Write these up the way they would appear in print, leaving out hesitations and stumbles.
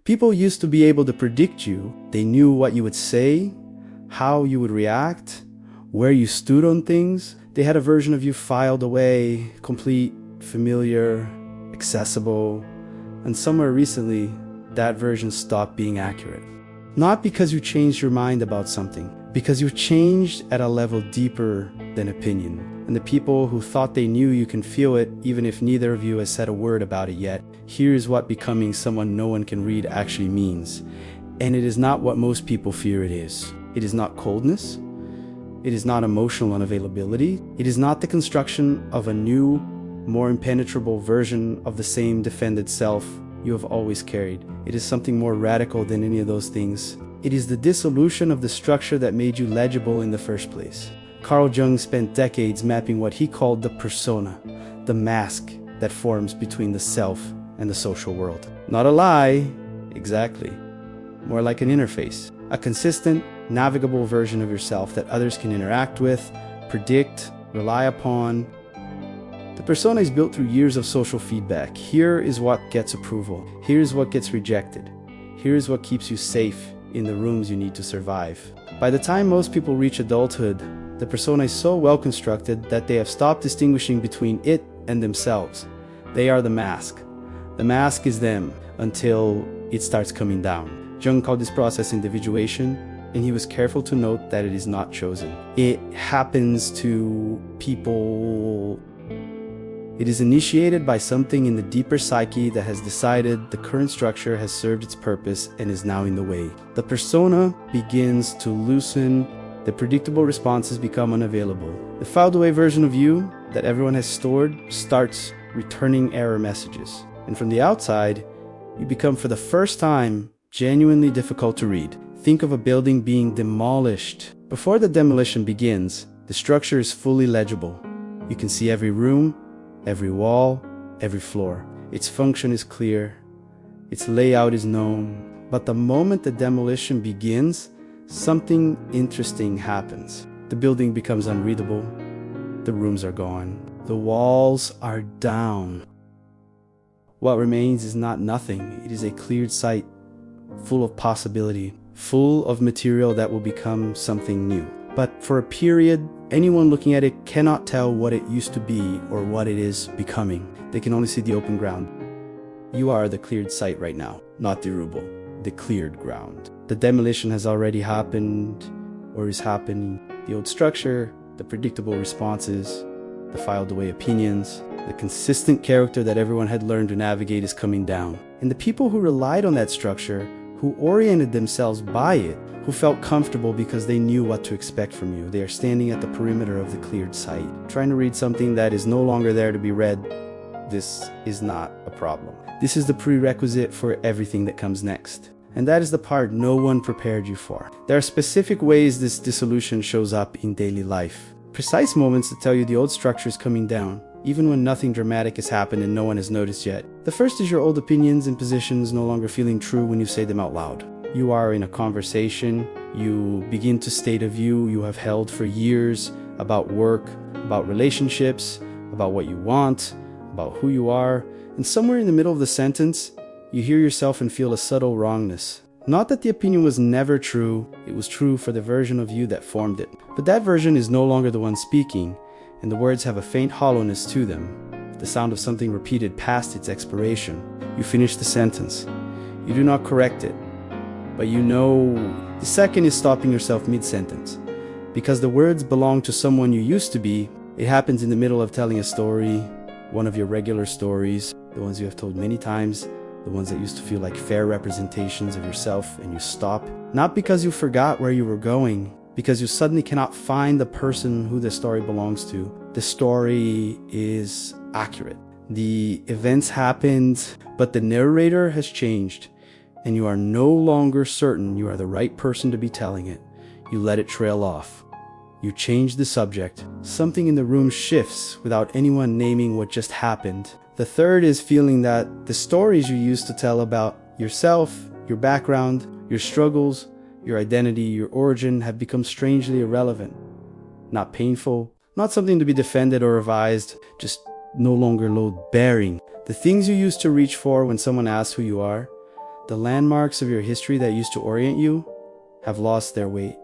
People used to be able to predict you. They knew what you would say, how you would react, where you stood on things. They had a version of you filed away, complete, familiar, accessible, and somewhere recently, that version stopped being accurate. Not because you changed your mind about something, because you changed at a level deeper than opinion. And the people who thought they knew you can feel it, even if neither of you has said a word about it yet. Here's what becoming someone no one can read actually means. And it is not what most people fear it is. It is not coldness. It is not emotional unavailability. It is not the construction of a new, more impenetrable version of the same defended self you have always carried. It is something more radical than any of those things. It is the dissolution of the structure that made you legible in the first place. Carl Jung spent decades mapping what he called the persona, the mask that forms between the self and the social world. Not a lie, exactly. More like an interface, a consistent, navigable version of yourself that others can interact with, predict, rely upon. The persona is built through years of social feedback. Here is what gets approval. Here's what gets rejected. Here's what keeps you safe in the rooms you need to survive. By the time most people reach adulthood, the persona is so well constructed that they have stopped distinguishing between it and themselves. They are the mask. The mask is them until it starts coming down. Jung called this process individuation, and he was careful to note that it is not chosen. It happens to people. It is initiated by something in the deeper psyche that has decided the current structure has served its purpose and is now in the way. The persona begins to loosen. The predictable responses become unavailable. The filed away version of you that everyone has stored starts returning error messages. And from the outside, you become for the first time genuinely difficult to read. Think of a building being demolished. Before the demolition begins, the structure is fully legible. You can see every room, every wall, every floor. Its function is clear. Its layout is known. But the moment the demolition begins, something interesting happens. The building becomes unreadable. The rooms are gone. The walls are down. What remains is not nothing. It is a cleared sight, full of possibility, full of material that will become something new. But for a period, anyone looking at it cannot tell what it used to be or what it is becoming. They can only see the open ground. You are the cleared site right now, not the ruble, the cleared ground. The demolition has already happened or is happening. The old structure, the predictable responses, the filed away opinions, the consistent character that everyone had learned to navigate is coming down. And the people who relied on that structure, who oriented themselves by it, who felt comfortable because they knew what to expect from you, they are standing at the perimeter of the cleared site, trying to read something that is no longer there to be read. This is not a problem. This is the prerequisite for everything that comes next. And that is the part no one prepared you for. There are specific ways this dissolution shows up in daily life. Precise moments that tell you the old structure is coming down, even when nothing dramatic has happened and no one has noticed yet. The first is your old opinions and positions no longer feeling true when you say them out loud. You are in a conversation, you begin to state a view you have held for years about work, about relationships, about what you want, about who you are, and somewhere in the middle of the sentence, you hear yourself and feel a subtle wrongness. Not that the opinion was never true, it was true for the version of you that formed it. But that version is no longer the one speaking, and the words have a faint hollowness to them, the sound of something repeated past its expiration. You finish the sentence. You do not correct it, but you know. The second is stopping yourself mid-sentence. Because the words belong to someone you used to be, it happens in the middle of telling a story, one of your regular stories, the ones you have told many times, the ones that used to feel like fair representations of yourself, and you stop. Not because you forgot where you were going, because you suddenly cannot find the person who the story belongs to. The story is accurate. The events happened, but the narrator has changed, and you are no longer certain you are the right person to be telling it. You let it trail off. You change the subject. Something in the room shifts without anyone naming what just happened. The third is feeling that the stories you used to tell about yourself, your background, your struggles, your identity, your origin have become strangely irrelevant. Not painful, not something to be defended or revised, just no longer load-bearing. The things you used to reach for when someone asks who you are, The landmarks of your history that used to orient you have lost their weight.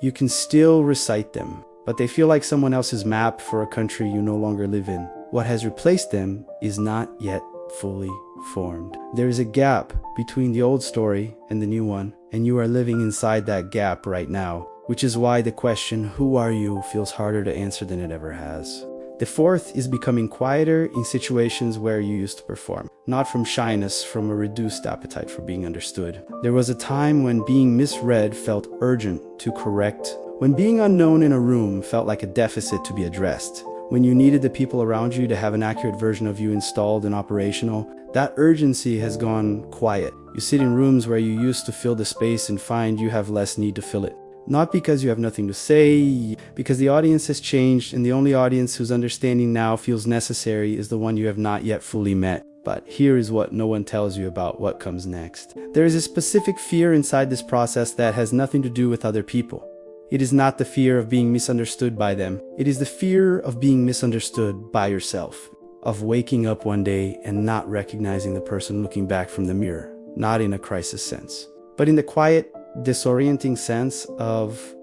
You can still recite them, but they feel like someone else's map for a country you no longer live in. What has replaced them is not yet fully formed. There is a gap between the old story and the new one, and you are living inside that gap right now, which is why the question, "Who are you?" feels harder to answer than it ever has. The fourth is becoming quieter in situations where you used to perform, not from shyness, from a reduced appetite for being understood. There was a time when being misread felt urgent to correct, when being unknown in a room felt like a deficit to be addressed, when you needed the people around you to have an accurate version of you installed and operational. That urgency has gone quiet. You sit in rooms where you used to fill the space and find you have less need to fill it. Not because you have nothing to say, because the audience has changed, and the only audience whose understanding now feels necessary is the one you have not yet fully met. But here is what no one tells you about what comes next. There is a specific fear inside this process that has nothing to do with other people. It is not the fear of being misunderstood by them. It is the fear of being misunderstood by yourself, of waking up one day and not recognizing the person looking back from the mirror, not in a crisis sense, but in the quiet, disorienting sense of,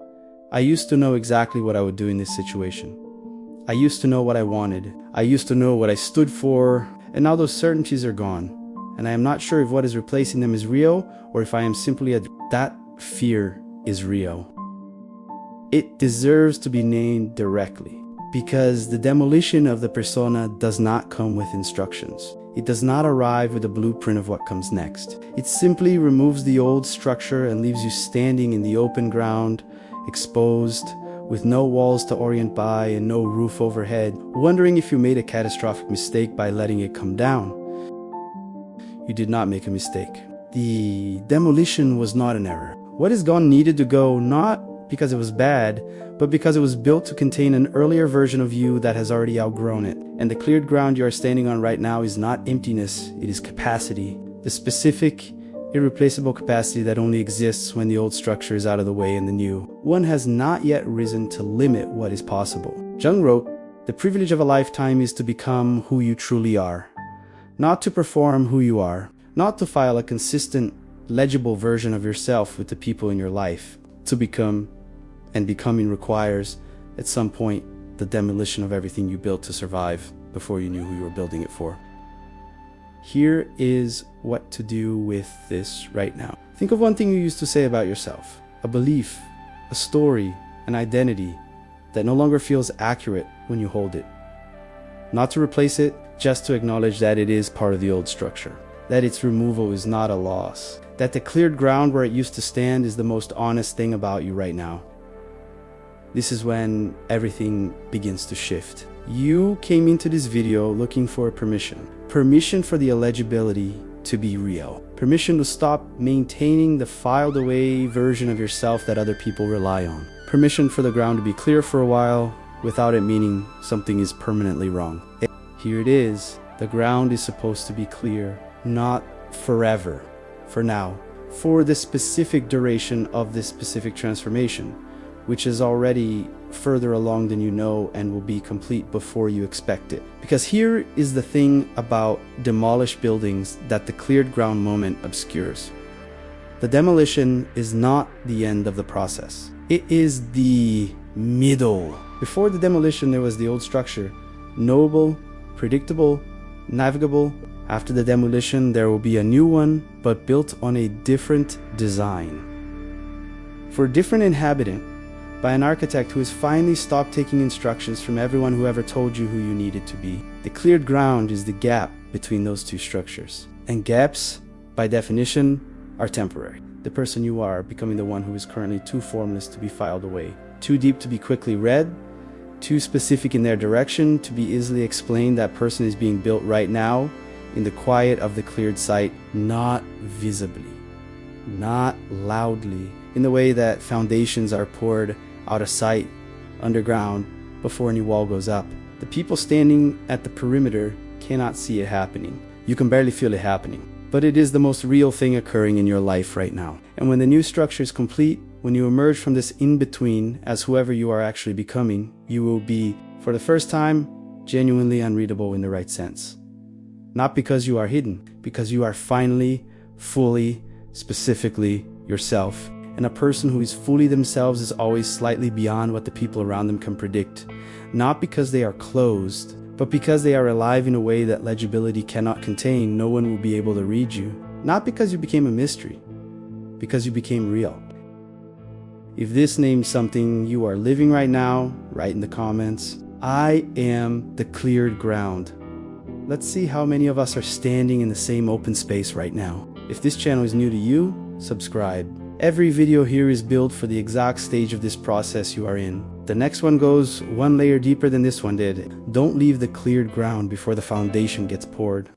I used to know exactly what I would do in this situation. I used to know what I wanted. I used to know what I stood for, and now those certainties are gone. And I am not sure if what is replacing them is real, or if I am simply that fear is real. It deserves to be named directly, because the demolition of the persona does not come with instructions. It does not arrive with a blueprint of what comes next. It simply removes the old structure and leaves you standing in the open ground, exposed, with no walls to orient by and no roof overhead, wondering if you made a catastrophic mistake by letting it come down. You did not make a mistake. The demolition was not an error. What is gone needed to go, not because it was bad, but because it was built to contain an earlier version of you that has already outgrown it. And the cleared ground you are standing on right now is not emptiness, it is capacity. The specific, irreplaceable capacity that only exists when the old structure is out of the way and the new one has not yet risen to limit what is possible. Jung wrote, "The privilege of a lifetime is to become who you truly are, not to perform who you are, not to file a consistent, legible version of yourself with the people in your life. To become, and becoming requires, at some point, the demolition of everything you built to survive before you knew who you were building it for." Here is what to do with this right now. Think of one thing you used to say about yourself, a belief, a story, an identity that no longer feels accurate when you hold it. Not to replace it, just to acknowledge that it is part of the old structure, that its removal is not a loss, that the cleared ground where it used to stand is the most honest thing about you right now. This is when everything begins to shift. You came into this video looking for permission. Permission for the illegibility to be real. Permission to stop maintaining the filed away version of yourself that other people rely on. Permission for the ground to be clear for a while without it meaning something is permanently wrong. Here it is. The ground is supposed to be clear, not forever. For now, for the specific duration of this specific transformation, which is already further along than you know and will be complete before you expect it. Because here is the thing about demolished buildings that the cleared ground moment obscures. The demolition is not the end of the process. It is the middle. Before the demolition, there was the old structure, knowable, predictable, navigable. After the demolition, there will be a new one, but built on a different design. For a different inhabitant, by an architect who has finally stopped taking instructions from everyone who ever told you who you needed to be. The cleared ground is the gap between those two structures. And gaps, by definition, are temporary. The person you are becoming the one who is currently too formless to be filed away, too deep to be quickly read, too specific in their direction to be easily explained. That person is being built right now in the quiet of the cleared site, not visibly, not loudly, in the way that foundations are poured out of sight, underground, before any wall goes up. The people standing at the perimeter cannot see it happening. You can barely feel it happening. But it is the most real thing occurring in your life right now. And when the new structure is complete, when you emerge from this in-between as whoever you are actually becoming, you will be, for the first time, genuinely unreadable in the right sense. Not because you are hidden, because you are finally fully, specifically yourself. And a person who is fully themselves is always slightly beyond what the people around them can predict, not because they are closed, but because they are alive in a way that legibility cannot contain. No one will be able to read you, not because you became a mystery, because you became real. If this names something you are living right now, write in the comments. I am the cleared ground. Let's see how many of us are standing in the same open space right now. If this channel is new to you, subscribe. Every video here is built for the exact stage of this process you are in. The next one goes one layer deeper than this one did. Don't leave the cleared ground before the foundation gets poured.